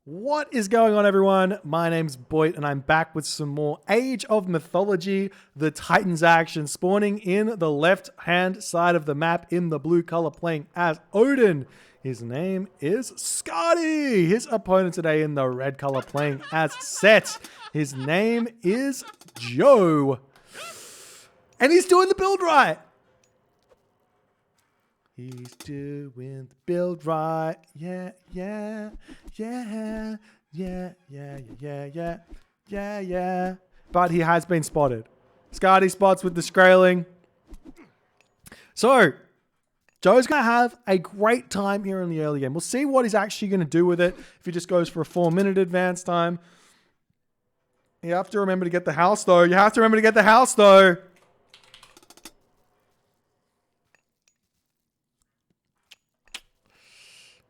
What is going on, everyone? My name's Boit, and I'm back with some more Age of Mythology, the Titans action, spawning in the left-hand side of the map in the blue color, playing as Odin. His name is Skady. His opponent today in the red color, playing as Set. His name is Joe. And he's doing the build right. He's doing the build right. Yeah. But he has been spotted. Skady spots with the Skraling. So, Joe's going to have a great time here in the early game. We'll see what he's actually going to do with it. If he just goes for a 4-minute advance time. You have to remember to get the house, though.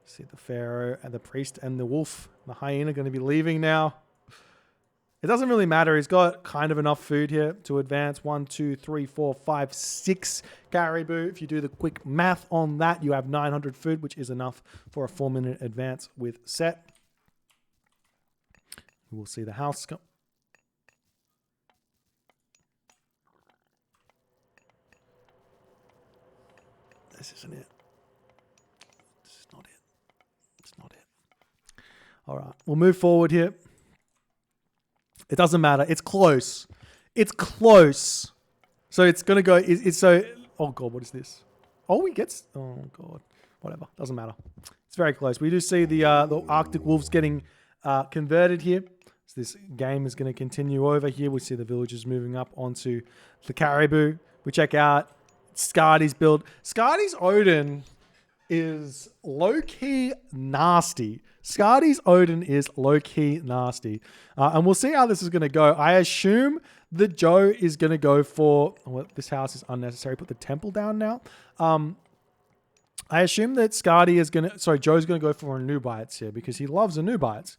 See the Pharaoh and the priest and the wolf. The hyena are going to be leaving now. It doesn't really matter. He's got kind of enough food here to advance. 1, 2, 3, 4, 5, 6 caribou. If you do the quick math on that, you have 900 food, which is enough for a 4-minute advance with Set. We'll see the house come. This isn't it. All right, we'll move forward here. It doesn't matter. It's close. So it's going to go. It's so. Oh, God, what is this? Oh, he gets. Oh, God. Whatever. Doesn't matter. It's very close. We do see the Arctic Wolves getting converted here. So this game is going to continue over here. We see the villagers moving up onto the caribou. We check out Skady's build. Skady's Odin is low-key nasty. Skady's Odin is low-key nasty. And we'll see how this is going to go. I assume that Joe is going to go for... Well, this house is unnecessary. Put the temple down now. I assume that Skady is going to... Sorry, Joe's going to go for Anubites here because he loves Anubites.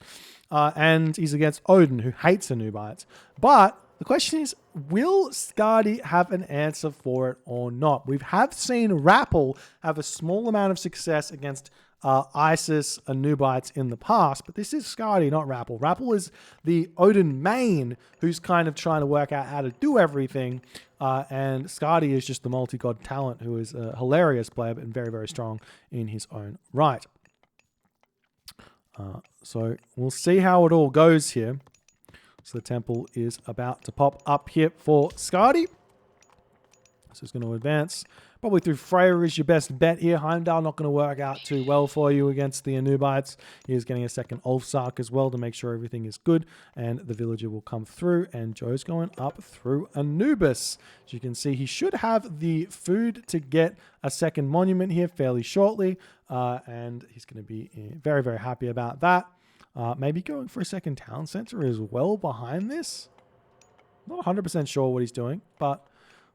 And he's against Odin, who hates Anubites. But the question is, will Skady have an answer for it or not? We have seen Rappel have a small amount of success against Isis Anubites in the past, but this is Skady, not Rappel. Rappel is the Odin main who's kind of trying to work out how to do everything, and Skady is just the multi-god talent who is a hilarious player and very, very strong in his own right. So we'll see how it all goes here. So the temple is about to pop up here for Skady. So he's going to advance. Probably through Freya is your best bet here. Heimdall not going to work out too well for you against the Anubites. He is getting a second Ulfsark as well to make sure everything is good. And the villager will come through. And Joe's going up through Anubis. As you can see, he should have the food to get a second monument here fairly shortly. And he's going to be very, very happy about that. Maybe going for a second town center as well behind this. Not 100% sure what he's doing, but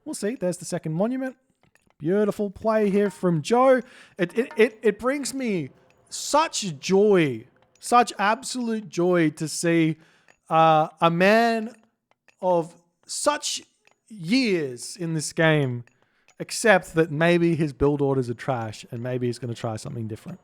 we'll see. There's the second monument. Beautiful play here from Joe. It brings me such joy, such absolute joy to see a man of such years in this game accept that maybe his build orders are trash and maybe he's going to try something different.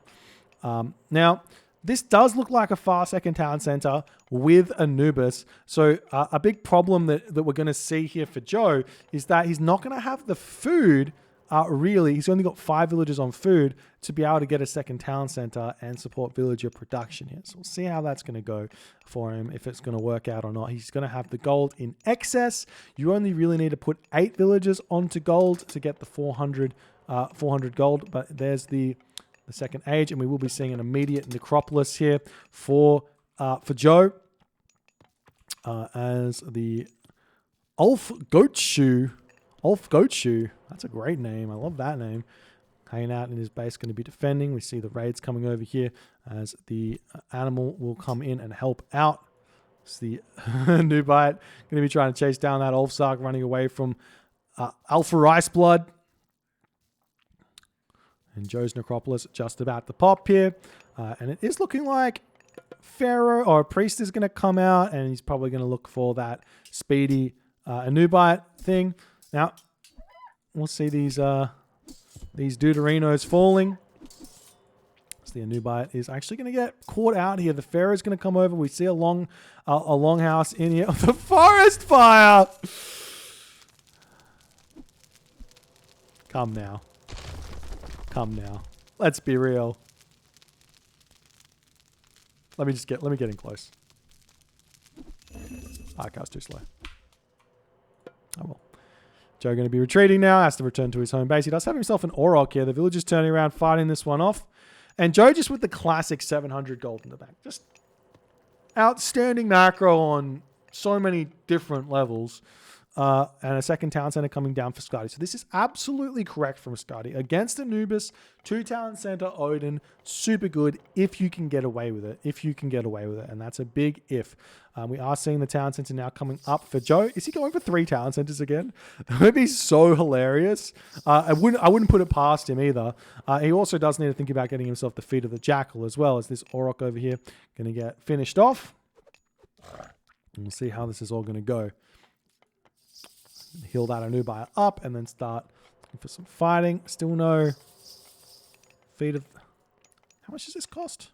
Now, this does look like a far second town center with Anubis. So a big problem that we're going to see here for Joe is that he's not going to have the food, really. He's only got 5 villagers on food to be able to get a second town center and support villager production here. So we'll see how that's going to go for him, if it's going to work out or not. He's going to have the gold in excess. You only really need to put 8 villagers onto gold to get the 400 gold. But there's the second age, and we will be seeing an immediate necropolis here for Joe as the Ulf Goatshoe. That's a great name. I love that name. Hanging out in his base, going to be defending. We see the raids coming over here as the animal will come in and help out. It's the Nubite going to be trying to chase down that Ulfsark, running away from Alpha Iceblood. And Joe's necropolis just about to pop here. And it is looking like Pharaoh or a priest is going to come out, and he's probably going to look for that speedy Anubite thing. Now, we'll see these deuterinos falling. the Anubite is actually going to get caught out here. The Pharaoh's going to come over. We see a longhouse in here. The forest fire! Come now. Come now. Let's be real. Let me get in close. Okay, I was too slow. Oh well. Joe going to be retreating now. Has to return to his home base. He does have himself an Auroch here. The villagers turning around, fighting this one off. And Joe just with the classic 700 gold in the bank. Just outstanding macro on so many different levels. And a second town center coming down for Skady. So this is absolutely correct from Skady. Against Anubis, 2 town center Odin, super good if you can get away with it. If you can get away with it. And that's a big if. We are seeing the town center now coming up for Joe. Is he going for 3 town centers again? That would be so hilarious. I wouldn't put it past him either. He also does need to think about getting himself the feet of the Jackal as well, as this Auroch over here going to get finished off. And we'll see how this is all going to go. Heal that Anubis up and then start looking for some fighting. Still no feet of... How much does this cost?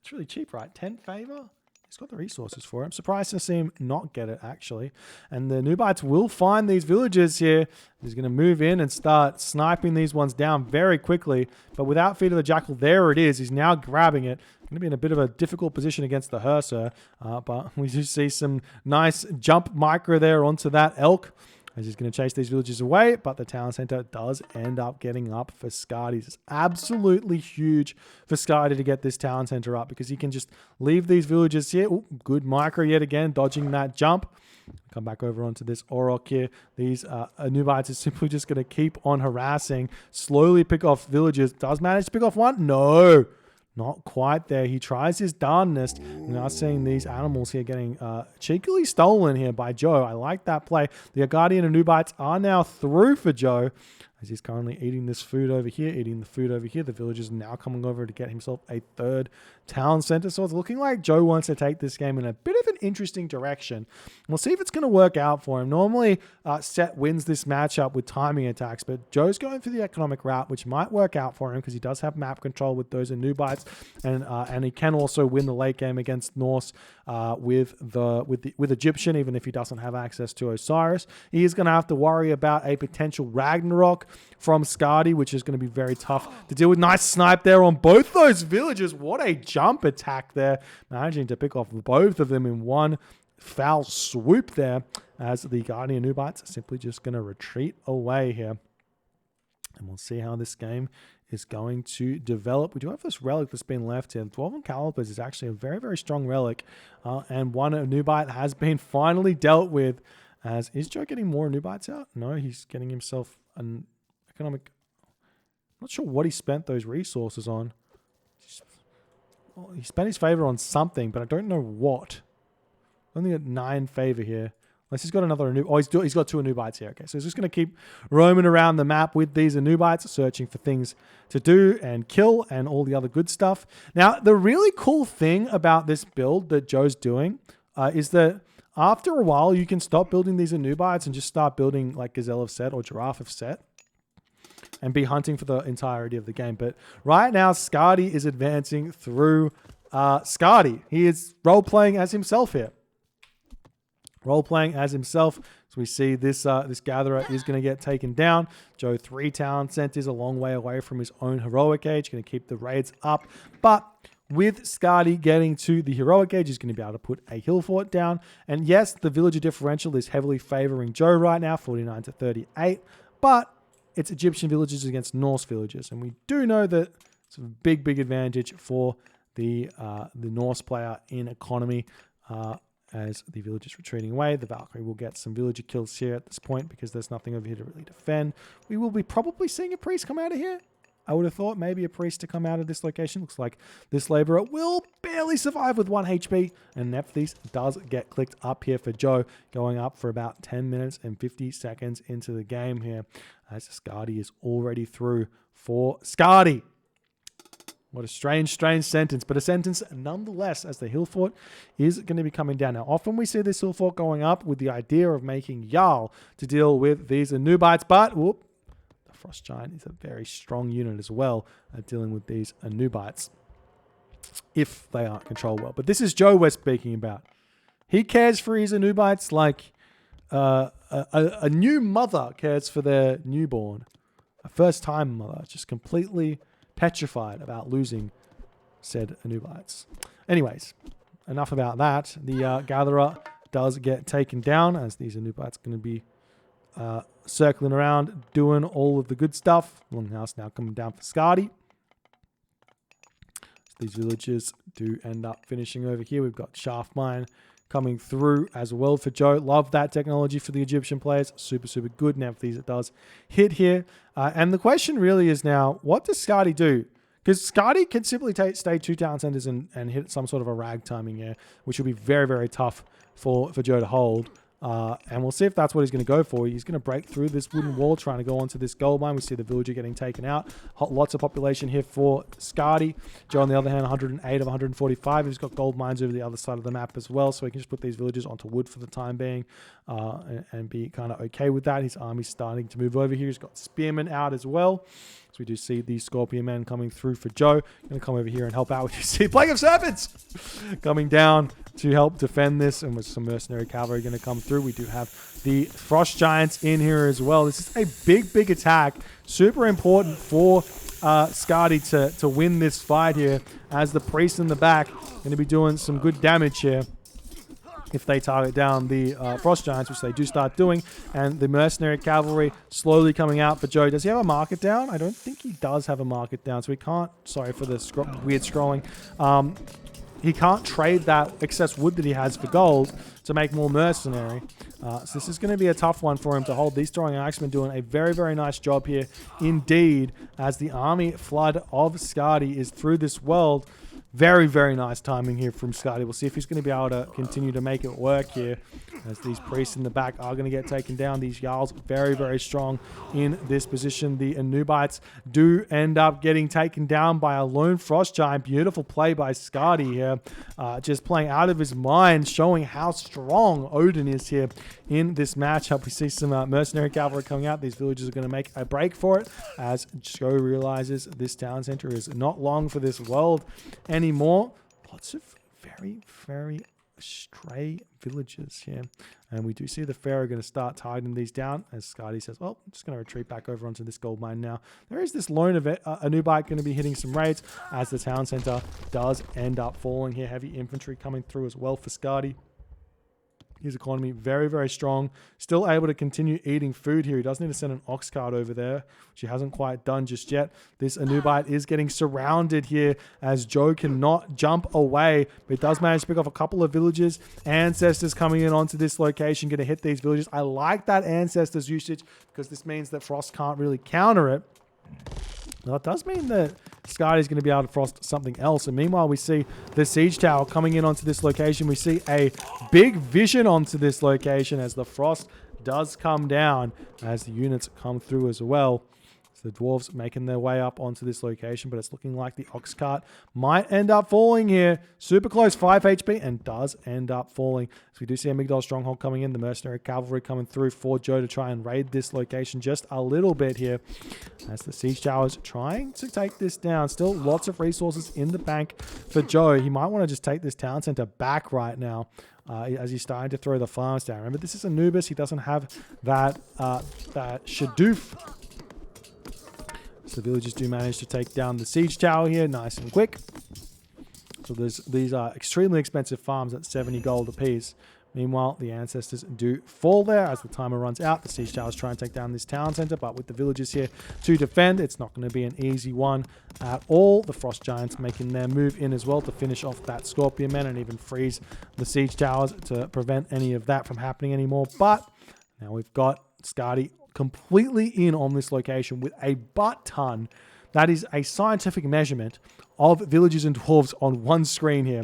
It's really cheap, right? 10 favor? He's got the resources for it. I'm surprised to see him not get it, actually. And the Nubites will find these villagers here. He's going to move in and start sniping these ones down very quickly. But without feet of the Jackal, there it is. He's now grabbing it. Going to be in a bit of a difficult position against the Herser. But we do see some nice jump micro there onto that elk. He's going to chase these villagers away, but the town center does end up getting up for Skady. It's absolutely huge for Skady to get this town center up because he can just leave these villagers here. Ooh, good micro yet again, dodging that jump. Come back over onto this Auroch here. These Nubites are simply just going to keep on harassing, slowly pick off villagers. Does manage to pick off one? No. Not quite there. He tries his darndest. We're now seeing these animals here getting cheekily stolen here by Joe. I like that play. The Guardian and Nubites are now through for Joe as he's currently eating this food over here, eating the food over here. The villagers are now coming over to get himself a 3rd town center. So it's looking like Joe wants to take this game in a bit of an interesting direction. We'll see if it's going to work out for him. Normally, Set wins this matchup with timing attacks, but Joe's going for the economic route, which might work out for him because he does have map control with those Nubites, and he can also win the late game against Norse with Egyptian, even if he doesn't have access to Osiris. He is going to have to worry about a potential Ragnarok from Skady, which is going to be very tough to deal with. Nice snipe there on both those villagers. What a jump attack there. Managing to pick off both of them in one foul swoop there as the Guardian Nubites are simply just going to retreat away here. And we'll see how this game is going to develop. We do have this relic that's been left here. 12 on Calipers is actually a very, very strong relic. And one Nubite has been finally dealt with. As is Joe getting more Nubites out? No, he's getting himself an economic... I'm not sure what he spent those resources on. Well, he spent his favor on something, but I don't know what. Only got 9 favor here. Unless he's got another Anubite. Oh, he's got 2 Anubites here. Okay, so he's just going to keep roaming around the map with these Anubites, searching for things to do and kill and all the other good stuff. Now, the really cool thing about this build that Joe's doing is that after a while, you can stop building these Anubites and just start building like Gazelle of Set or Giraffe of Set and be hunting for the entirety of the game. But right now, Skady is advancing through Skady. He is role-playing as himself here. Role-playing as himself. So we see this Gatherer is going to get taken down. Joe, 3 town centers, a long way away from his own heroic age. Going to keep the raids up. But with Skady getting to the heroic age, he's going to be able to put a hill fort down. And yes, the villager differential is heavily favoring Joe right now, 49 to 38. But it's Egyptian villagers against Norse villagers. And we do know that it's a big, big advantage for the Norse player in economy. As the villagers retreating away, the Valkyrie will get some villager kills here at this point because there's nothing over here to really defend. We will be probably seeing a priest come out of here. I would have thought maybe a priest to come out of this location. Looks like this laborer will barely survive with 1 HP. And Nephthys does get clicked up here for Joe, going up for about 10 minutes and 50 seconds into the game here. As Skady is already through for Skady. What a strange, strange sentence, but a sentence nonetheless, as the hill fort is going to be coming down. Now, often we see this hill fort going up with the idea of making Jarl to deal with these Anubites, but the Frost Giant is a very strong unit as well at dealing with these Anubites. if they aren't controlled well. But this is Joe we're speaking about. He cares for his Anubites like a new mother cares for their newborn. A first-time mother, just completely petrified about losing said Anubites. Anyways, enough about that. The Gatherer does get taken down as these Anubites are going to be circling around, doing all of the good stuff. Longhouse now coming down for Skady. So these villagers do end up finishing over here. We've got Shaft Mine coming through as well for Joe. Love that technology for the Egyptian players. Super, super good. Now for these, it does hit here. And the question really is now, what does Skady do? Because Skady can simply stay 2 town centers and hit some sort of a rag timing here, which will be very, very tough for Joe to hold. And we'll see if that's what he's going to go for. He's going to break through this wooden wall, trying to go onto this gold mine. We see the villager getting taken out. Lots of population here for Skady. Joe, on the other hand, 108 of 145. He's got gold mines over the other side of the map as well, so he can just put these villagers onto wood for the time being and be kind of okay with that. His army's starting to move over here. He's got spearmen out as well. So we do see the Scorpion Men coming through for Joe. Going to come over here and help out. You see Plague of Serpents coming down to help defend this, and with some mercenary cavalry going to come through. We do have the Frost Giants in here as well. This is a big, big attack. Super important for Skady to win this fight here, as the priest in the back going to be doing some good damage here if they target down the Frost Giants, which they do start doing. And the mercenary cavalry slowly coming out for Joe. Does he have a market down? I don't think he does have a market down, so he can't. Sorry for the weird scrolling. He can't trade that excess wood that he has for gold to make more mercenary. So this is going to be a tough one for him to hold. These throwing axemen doing a very, very nice job here indeed, as the army flood of Skady is through this world. Very, very nice timing here from Skady. We'll see if he's going to be able to continue to make it work here, as these priests in the back are going to get taken down. These Jarls very, very strong in this position. The Anubites do end up getting taken down by a lone Frost Giant. Beautiful play by Skady here. Just playing out of his mind, showing how strong Odin is here in this matchup. We see some mercenary cavalry coming out. These villagers are going to make a break for it, as Joe realizes this town center is not long for this world anymore. Lots of very, very stray villagers here. And we do see the Pharaoh going to start tidying these down, as Skady says, well, I'm just going to retreat back over onto this gold mine now. There is this lone of Anubite going to be hitting some raids, as the town center does end up falling here. Heavy infantry coming through as well for Skady. His economy very, very strong. Still able to continue eating food here. He does need to send an ox cart over there, which he hasn't quite done just yet. This Anubite is getting surrounded here, as Joe cannot jump away, but he does manage to pick off a couple of villagers. Ancestors coming in onto this location, going to hit these villagers. I like that Ancestors usage, because this means that Frost can't really counter it. Now, it does mean that Skady is going to be able to frost something else. And meanwhile, we see the siege tower coming in onto this location. We see a big vision onto this location, as the frost does come down, as the units come through as well. So the dwarves making their way up onto this location, but it's looking like the ox cart might end up falling here. Super close, 5 HP, and does end up falling. So we do see a Migdol stronghold coming in, the mercenary cavalry coming through for Joe to try and raid this location just a little bit here, as the siege towers trying to take this down. Still lots of resources in the bank for Joe. He might want to just take this town center back right now, as he's starting to throw the farms down. Remember, this is Anubis. He doesn't have that Shadoof. So the villagers do manage to take down the siege tower here nice and quick. So these are extremely expensive farms at 70 gold apiece. Meanwhile, the Ancestors do fall there as the timer runs out. The siege towers try and take down this town center, but with the villagers here to defend, it's not going to be an easy one at all. The Frost Giants making their move in as well to finish off that Scorpion Men and even freeze the siege towers to prevent any of that from happening anymore. But now we've got Skady completely in on this location with a butt ton. That is a scientific measurement of villagers and dwarves on one screen here.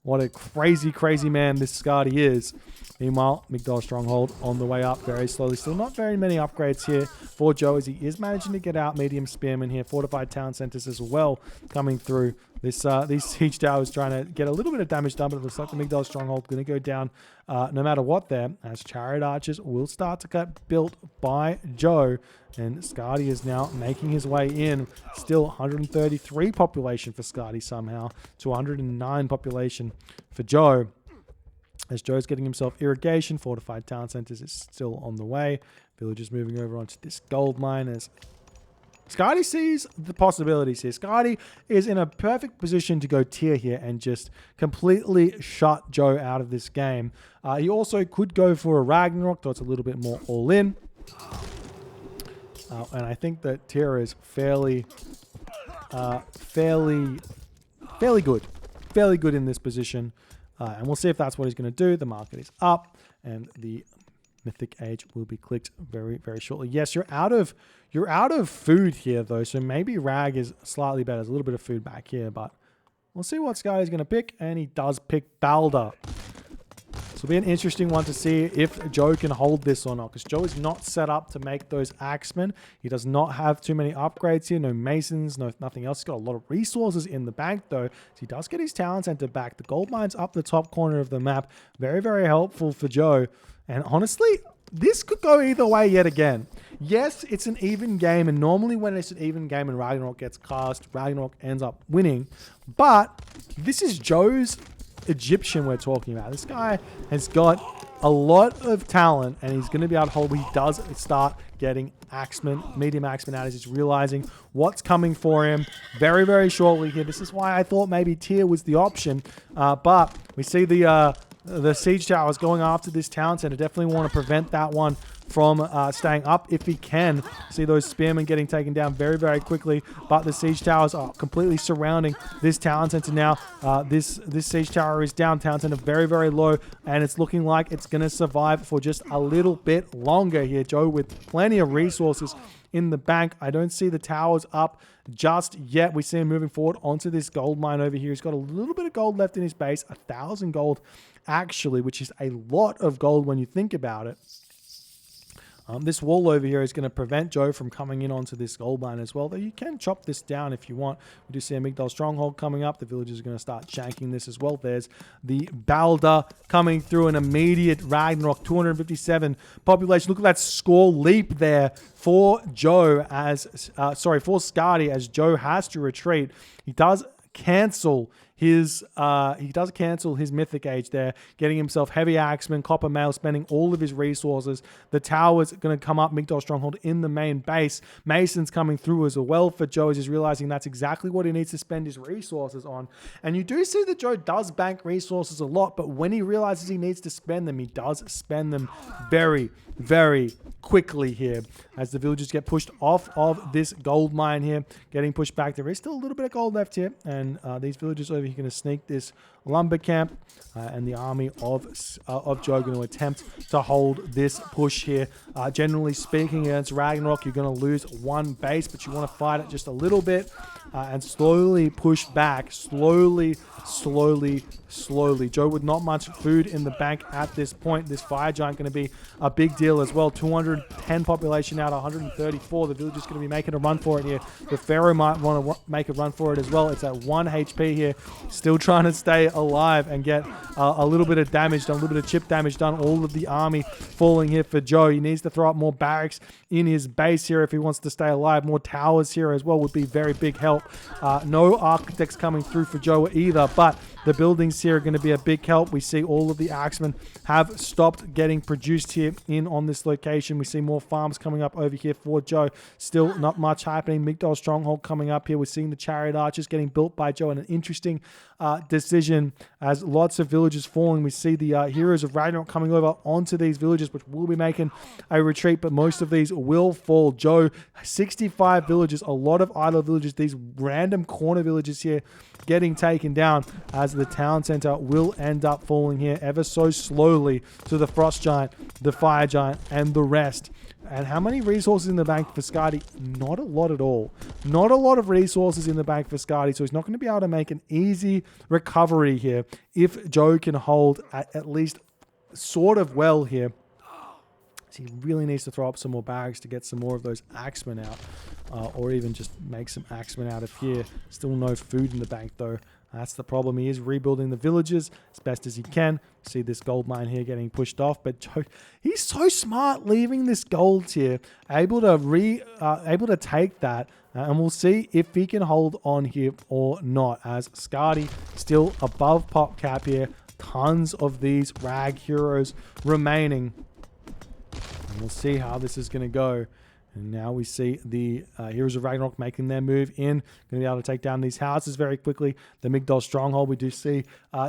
What a crazy, crazy man this Skady is. Meanwhile, Migdol Stronghold on the way up very slowly. Still not very many upgrades here for Joe, as he is managing to get out medium spearmen here. Fortified town centers as well coming through. These siege towers trying to get a little bit of damage done, but it looks like the Migdal stronghold going to go down no matter what there, as chariot archers will start to get built by Joe. And Skady is now making his way in. Still 133 population for Skady somehow to 109 population for Joe. As Joe's getting himself irrigation, fortified town centers is still on the way. Villagers moving over onto this gold mine as Skady sees the possibilities here. Skady is in a perfect position to go tier here and just completely shut Joe out of this game. He also could go for a Ragnarok, though it's a little bit more all in. And I think that tier is fairly good. Fairly good in this position. And we'll see if that's what he's going to do. The market is up and the Mythic Age will be clicked very, very shortly. Yes, you're out of food here though, so maybe Rag is slightly better. There's a little bit of food back here, but we'll see what Sky's going to pick, and he does pick Balder. This will be an interesting one to see if Joe can hold this or not, because Joe is not set up to make those axemen. He does not have too many upgrades here, no masons, nothing else. He's got a lot of resources in the bank though, so he does get his town center back. The gold mine's up the top corner of the map. Very, very helpful for Joe. And honestly, this could go either way yet again. Yes, it's an even game, and normally when it's an even game and Ragnarok gets cast, Ragnarok ends up winning. But this is Joe's Egyptian we're talking about. This guy has got a lot of talent, and he's going to be able to hold. He does start getting axemen, medium axemen out as he's realizing what's coming for him very, very shortly here. This is why I thought maybe tier was the option. But we see the siege towers going after this town center. Definitely want to prevent that one from staying up if he can. See those spearmen getting taken down very, very quickly, but the siege towers are completely surrounding this town center now. This siege tower is down, town center very, very low, and it's looking like it's going to survive for just a little bit longer here. Joe with plenty of resources in the bank. I don't see the towers up just yet. We see him moving forward onto this gold mine over here. He's got a little bit of gold left in his base, 1,000 gold actually, which is a lot of gold when you think about it. This wall over here is going to prevent Joe from coming in onto this gold mine as well, though you can chop this down if you want. We do see a Migdal stronghold coming up. The villagers are going to start shanking this as well. There's the Balder coming through, an immediate Ragnarok, 257 population. Look at that score leap there for Joe as, for Skady, as Joe has to retreat. He does cancel his Mythic Age there, getting himself heavy axemen, copper mail, spending all of his resources. The tower's going to come up, Migdal stronghold in the main base. Mason's coming through as well for Joe, as he's realizing that's exactly what he needs to spend his resources on. And you do see that Joe does bank resources a lot, but when he realizes he needs to spend them, he does spend them very, very quickly here, as the villagers get pushed off of this gold mine here, getting pushed back. There is still a little bit of gold left here, and these villagers over here going to sneak this lumber camp, and the army of Joe going to attempt to hold this push here. Generally speaking, against Ragnarok, you're going to lose one base, but you want to fight it just a little bit and slowly push back, slowly. Joe with not much food in the bank at this point. This fire giant going to be a big deal as well. 210 population out, 134. The villager's going to be making a run for it here. The Pharaoh might want to make a run for it as well. It's at 1 HP here, still trying to stay alive and get a little bit of damage done, a little bit of chip damage done. All of the army falling here for Joe. He needs to throw up more barracks in his base here if he wants to stay alive. More towers here as well would be very big help. No architects coming through for Joe either, but the buildings here are going to be a big help. We see all of the axemen have stopped getting produced here in on this location. We see more farms coming up over here for Joe. Still not much happening. Migdal stronghold coming up here. We're seeing the chariot archers getting built by Joe, and an interesting decision as lots of villages falling. We see the heroes of Ragnarok coming over onto these villages, which will be making a retreat, but most of these will fall. Joe, 65 villages, a lot of idle villages, these random corner villages here getting taken down, as the town center will end up falling here ever so slowly to the frost giant, the fire giant, and the rest. And how many resources in the bank for Skady? Not a lot at all. Not a lot of resources in the bank for Skady, so he's not going to be able to make an easy recovery here if Joe can hold at least sort of well here. So he really needs to throw up some more barracks to get some more of those axemen out. or even just make some axemen out of here. Still no food in the bank though. That's the problem. He is rebuilding the villages as best as he can. See this gold mine here getting pushed off, but Joe, he's so smart leaving this gold here, able to take that, and we'll see if he can hold on here or not. As Skady still above pop cap here, tons of these rag heroes remaining, and we'll see how this is going to go. And now we see the Heroes of Ragnarok making their move in. Going to be able to take down these houses very quickly. The Migdol Stronghold, we do see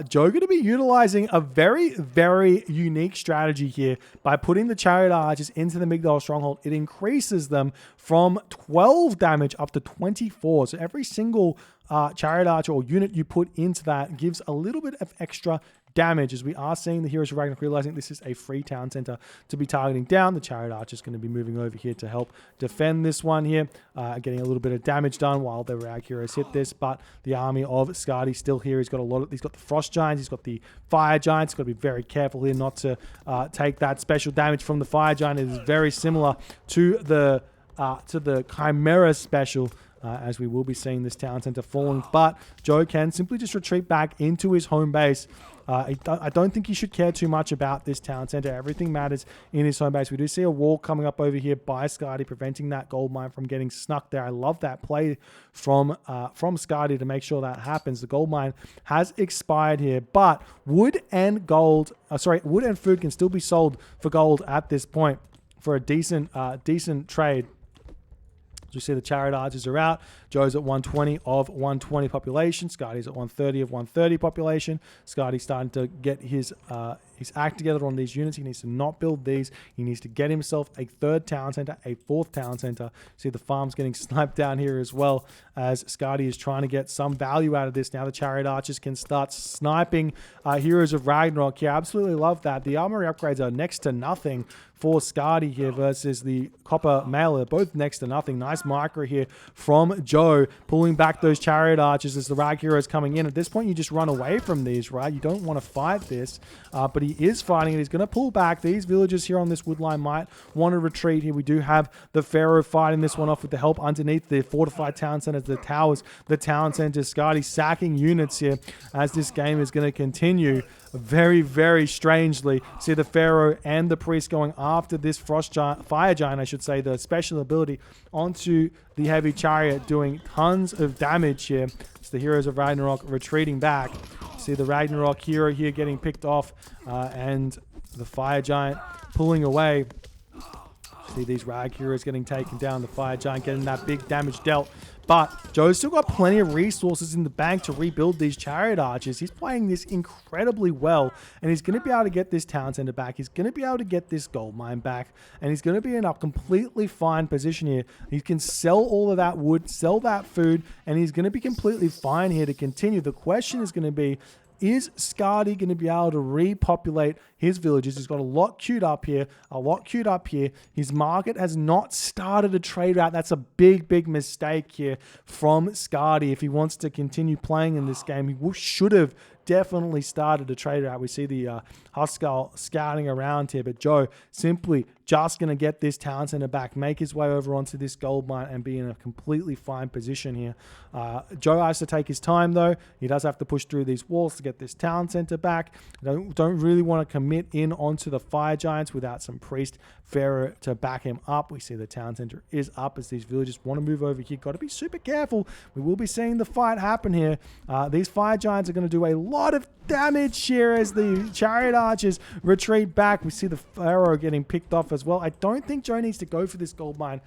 Joe going to be utilizing a very, very unique strategy here by putting the Chariot Archers into the Migdol Stronghold. It increases them from 12 damage up to 24. So every single Chariot Archer or unit you put into that gives a little bit of extra damage, as we are seeing the Heroes of Ragnarok realizing this is a free town center to be targeting down. The Chariot Archer is going to be moving over here to help defend this one here, getting a little bit of damage done while the Rag Heroes hit this, but the army of Skady still here. He's got the Frost Giants, he's got the Fire Giants. He's got to be very careful here not to take that special damage from the Fire Giant. It is very similar to the Chimera special, as we will be seeing this town center falling, but Joe can simply just retreat back into his home base. I don't think he should care too much about this town center. Everything matters in his home base. We do see a wall coming up over here by Skady, preventing that gold mine from getting snuck there. I love that play from Skady to make sure that happens. The gold mine has expired here, but wood and food can still be sold for gold at this point for a decent trade. As we see, the Chariot Archers are out. Joe's at 120 of 120 population. Skady's at 130 of 130 population. Skady's starting to get his act together on these units. He needs to not build these. He needs to get himself a third town center, a fourth town center. See the farms getting sniped down here as well, as Skady is trying to get some value out of this. Now the Chariot Archers can start sniping Heroes of Ragnarok. Yeah, absolutely love that. The armory upgrades are next to nothing for Skady here versus the Copper Mail. They're both next to nothing. Nice micro here from Joe, pulling back those Chariot Archers as the Rag Heroes coming in. At this point, you just run away from these, right? You don't want to fight this, but he is fighting it. He's going to pull back. These villagers here on this wood line might want to retreat here. We do have the Pharaoh fighting this one off with the help underneath the fortified town centers, the towers, the town centers. Skady sacking units here as this game is going to continue. Very, very strangely, see the Pharaoh and the Priest going after this Fire Giant, I should say, the special ability onto the Heavy Chariot, doing tons of damage here. It's the Heroes of Ragnarok retreating back. See the Ragnarok hero here getting picked off, and the Fire Giant pulling away. See these Rag Heroes getting taken down, the Fire Giant getting that big damage dealt. But Joe's still got plenty of resources in the bank to rebuild these Chariot Archers. He's playing this incredibly well, and he's going to be able to get this town center back. He's going to be able to get this gold mine back, and he's going to be in a completely fine position here. He can sell all of that wood, sell that food, and he's going to be completely fine here to continue. The question is going to be, is Skady going to be able to repopulate his villages? He's got a lot queued up here, His market has not started a trade route. That's a big, big mistake here from Skady. If he wants to continue playing in this game, he should have definitely started a trade route. We see the Huskell scouting around here, but Joe simply just going to get this town center back, make his way over onto this gold mine, and be in a completely fine position here. Joe has to take his time, though. He does have to push through these walls to get this town center back. Don't really want to commit in onto the Fire Giants without some Priest Pharaoh to back him up. We see the town center is up as these villagers want to move over here. Got to be super careful. We will be seeing the fight happen here. These Fire Giants are going to do a lot of damage here as the Chariot Archers retreat back. We see the Pharaoh getting picked off as well. I don't think Joe needs to go for this gold mine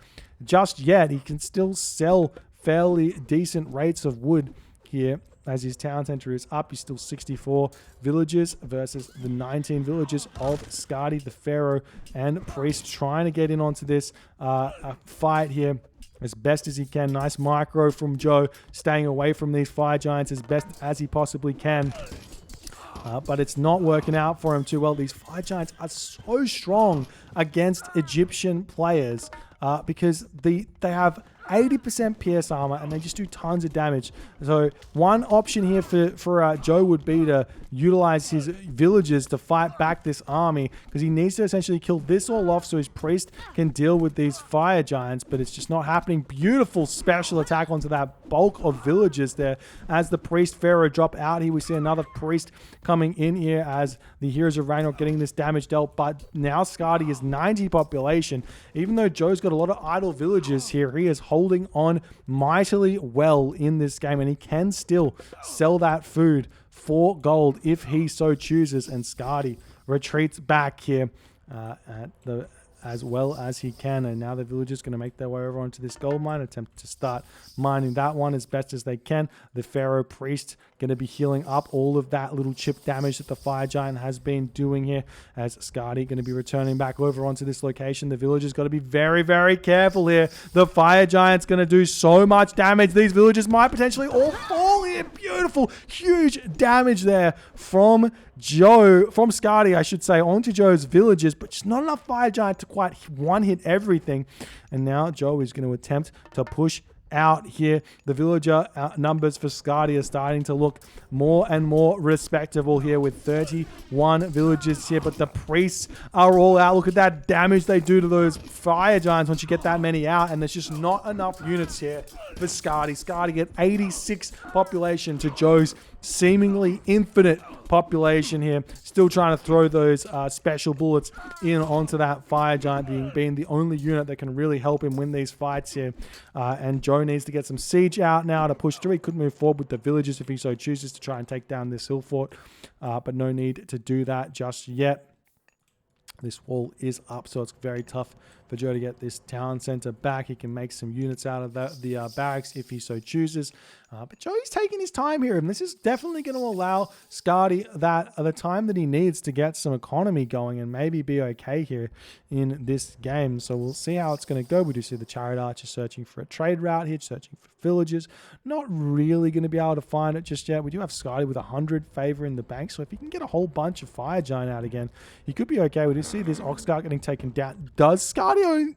just yet. He can still sell fairly decent rates of wood here as his town center is up. He's still 64 villages versus the 19 villages of Skady, the Pharaoh and Priest, trying to get in onto this fight here as best as he can. Nice micro from Joe, staying away from these Fire Giants as best as he possibly can. But it's not working out for him too well. These Fire Giants are so strong against Egyptian players because they have 80% PS armor, and they just do tons of damage. So one option here for Joe would be to utilize his villagers to fight back this army, because he needs to essentially kill this all off so his priest can deal with these fire giants, but it's just not happening. Beautiful special attack onto that bulk of villagers there as the priest pharaoh drop out here. We see another priest coming in here as the heroes of Ragnarok getting this damage dealt, but now Skady is 90 population. Even though Joe's got a lot of idle villagers here, he is holding on mightily well in this game, and he can still sell that food for gold if he so chooses. And Skady retreats back here as well as he can, and now the villagers going to make their way over onto this gold mine, attempt to start mining that one as best as they can. The pharaoh priest going to be healing up all of that little chip damage that the fire giant has been doing here, as Skady going to be returning back over onto this location. The villagers got to be very, very careful here. The fire giant's going to do so much damage. These villagers might potentially all fall here. Beautiful, huge damage there from Skady, I should say, onto Joe's villagers, but just not enough fire giant to quite one-hit everything. And now Joe is going to attempt to push out here. The villager numbers for Skady are starting to look more and more respectable here with 31 villagers here, but the priests are all out. Look at that damage they do to those fire giants once you get that many out, and there's just not enough units here for Skady. Skady get 86 population to Joe's seemingly infinite population here. Still trying to throw those special bullets in onto that fire giant, being the only unit that can really help him win these fights here. And Joe needs to get some siege out now to push through. He could move forward with the villagers if he so chooses to try and take down this hill fort, but no need to do that just yet. This wall is up, so it's very tough for Joe to get this town center back. He can make some units out of the barracks if he so chooses. But Joey's taking his time here, and this is definitely going to allow Skady the time that he needs to get some economy going and maybe be okay here in this game. So we'll see how it's going to go. We do see the chariot archer searching for a trade route here, searching for villagers. Not really going to be able to find it just yet. We do have Skady with 100 favor in the bank, so if he can get a whole bunch of fire giant out again, he could be okay. We do see this ox cart getting taken down. Does Skady own...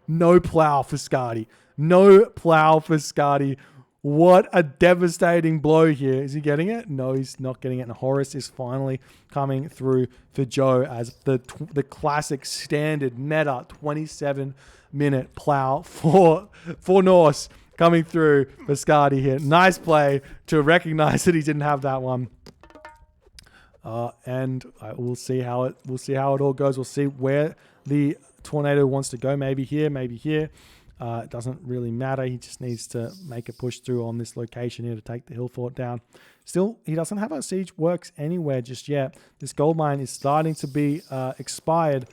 No plow for Skady. No plow for Skady. What a devastating blow here. Is he getting it? No, he's not getting it. And Horus is finally coming through for Joe as the classic standard meta 27-minute plow for Norse coming through for Skady here. Nice play to recognize that he didn't have that one. And we'll see how it all goes. We'll see where the tornado wants to go. Maybe here, maybe here. It doesn't really matter. He just needs to make a push through on this location here to take the hill fort down. Still, he doesn't have a siege works anywhere just yet. This gold mine is starting to be expired.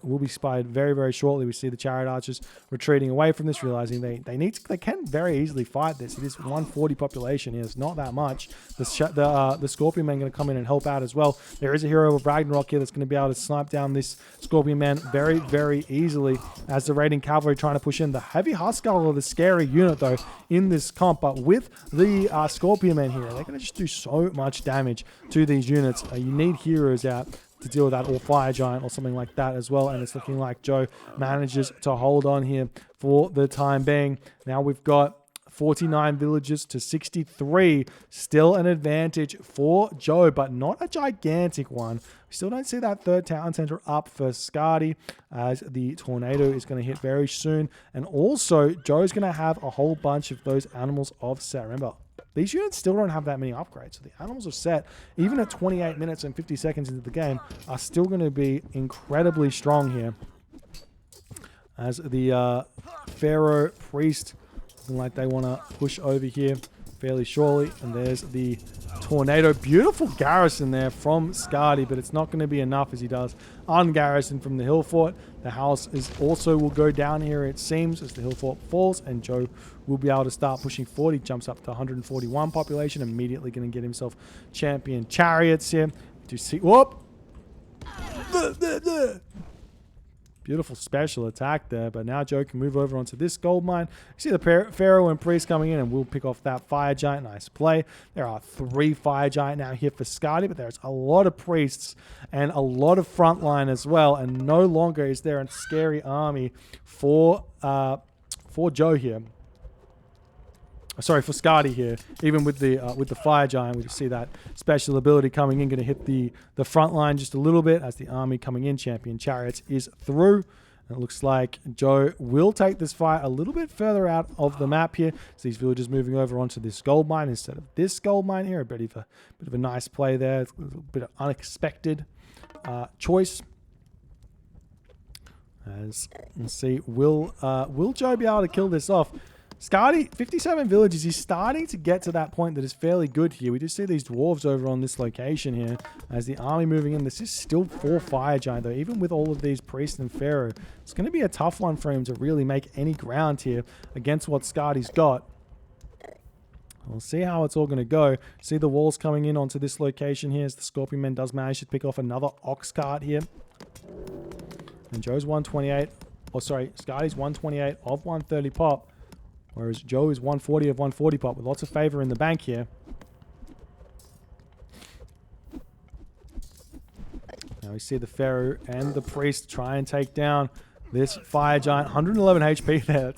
Will be expired very, very shortly. We see the chariot archers retreating away from this, realizing they can very easily fight this. It is 140 population here. It's not that much. The Scorpion Man going to come in and help out as well. There is a hero of Ragnarok here that's going to be able to snipe down this Scorpion Man very, very easily as the raiding cavalry trying to push in. The heavy Huskar are the scary unit though in this comp, but with the Scorpion Man here, they're going to just do so much damage to these units. You need heroes out to deal with that, or fire giant or something like that as well. And it's looking like Joe manages to hold on here for the time being. Now we've got 49 villages to 63. Still an advantage for Joe, but not a gigantic one. We still don't see that third town center up for Skady, as the tornado is going to hit very soon. And also, Joe's going to have a whole bunch of those animals of set. Remember, these units still don't have that many upgrades. So the animals of set, even at 28 minutes and 50 seconds into the game, are still going to be incredibly strong here. As the Pharaoh Priest, looking like they want to push over here fairly shortly. And there's the tornado. Beautiful garrison there from Skady, but it's not going to be enough as he does ungarrison from the hill fort. The house will go down here, it seems, as the hill fort falls, and Joe will be able to start pushing forward. He jumps up to 141 population, immediately going to get himself champion chariots here. To see, whoop! Beautiful special attack there, but now Joe can move over onto this gold mine. You see the Pharaoh and Priest coming in, and we'll pick off that Fire Giant. Nice play. There are 3 Fire Giant now here for Skady, but there's a lot of Priests and a lot of frontline as well, and no longer is there a scary army for Joe here. Sorry, for Skady here. Even with the Fire Giant, we can see that special ability coming in, going to hit the front line just a little bit as the army coming in. Champion Chariots is through. And it looks like Joe will take this fight a little bit further out of the map here. So these villagers moving over onto this gold mine instead of this gold mine here. A bit of a nice play there. It's a little bit of unexpected choice. As we'll see, will Joe be able to kill this off? Skady, 57 villages. He's starting to get to that point that is fairly good here. We just see these dwarves over on this location here as the army moving in. This is still 4 Fire Giant though. Even with all of these priests and Pharaoh, it's going to be a tough one for him to really make any ground here against what Skady's got. We'll see how it's all going to go. See the walls coming in onto this location here as the Scorpion Men does manage to pick off another ox cart here. And Joe's 128, or sorry, Skady's 128 of 130 pop. Whereas Joe is 140 of 140 pop with lots of favor in the bank here. Now we see the Pharaoh and the Priest try and take down this Fire Giant. 111 HP there.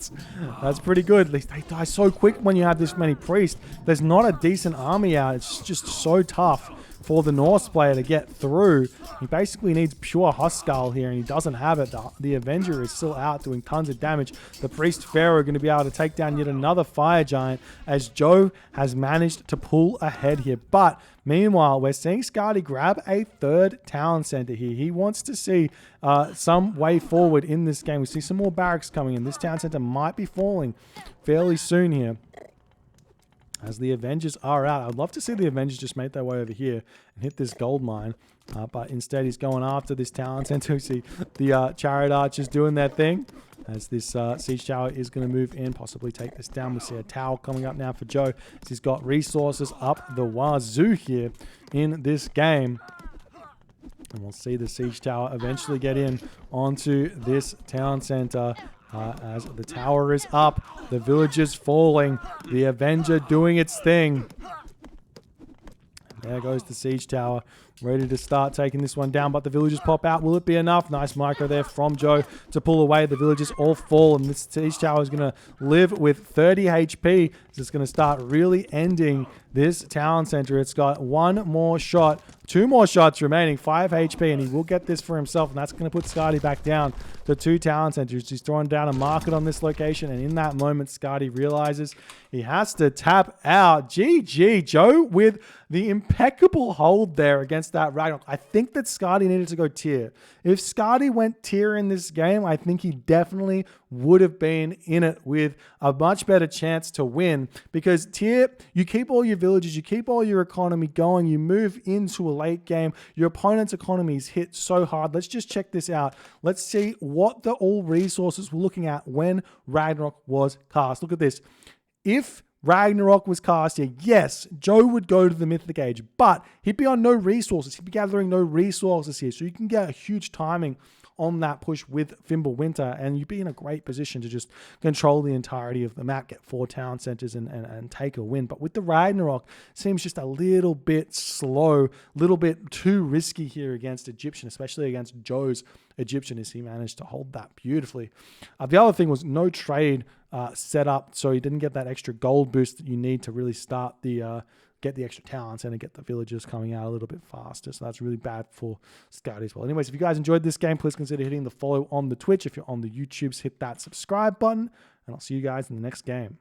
That's pretty good. They die so quick when you have this many Priests. There's not a decent army out. It's just so tough for the Norse player to get through. He basically needs pure Huskal here, and he doesn't have it. The Avenger is still out doing tons of damage. The Priest Pharaoh are going to be able to take down yet another Fire Giant as Joe has managed to pull ahead here. But meanwhile, we're seeing Skady grab a 3rd town center here. He wants to see some way forward in this game. We see some more barracks coming in. This town center might be falling fairly soon here, as the Avengers are out. I'd love to see the Avengers just make their way over here and hit this gold mine. But instead, he's going after this town center. We see the Chariot Archers doing their thing as this siege tower is going to move in, possibly take this down. We see a tower coming up now for Joe as he's got resources up the wazoo here in this game. And we'll see the siege tower eventually get in onto this town center. As the tower is up, the villagers falling, the Avenger doing its thing. And there goes the siege tower, ready to start taking this one down, but the villagers pop out. Will it be enough? Nice micro there from Joe to pull away. The villagers all fall, and this siege tower is going to live with 30 HP. It's going to start really ending this town center. It's got 1 more shot, 2 more shots remaining, 5 HP, and he will get this for himself, and that's going to put Skady back down to 2 town centers. He's throwing down a market on this location, and in that moment, Skady realizes he has to tap out. GG, Joe with the impeccable hold there against that Ragnarok. I think that Skady needed to go tier. If Skady went tier in this game, I think he definitely would have been in it with a much better chance to win, because tier, you keep all your villages, you keep all your economy going, you move into a late game, your opponent's economy is hit so hard. Let's just check this out. Let's see what the all resources we're looking at when Ragnarok was cast. Look at this. If Ragnarok was cast here, yes, Joe would go to the Mythic Age, but he'd be on no resources. He'd be gathering no resources here. So you can get a huge timing on that push with Fimbulwinter, and you'd be in a great position to just control the entirety of the map, get 4 town centers and take a win. But with the Ragnarok, it seems just a little bit slow, little bit too risky here against Egyptian, especially against Joe's Egyptian, as he managed to hold that beautifully. The other thing was no trade set up, so you didn't get that extra gold boost that you need to really start the get the extra talents and get the villagers coming out a little bit faster. So that's really bad for Skady as well. Anyways, if you guys enjoyed this game, please consider hitting the follow on the Twitch. If you're on the YouTubes, hit that subscribe button, and I'll see you guys in the next game.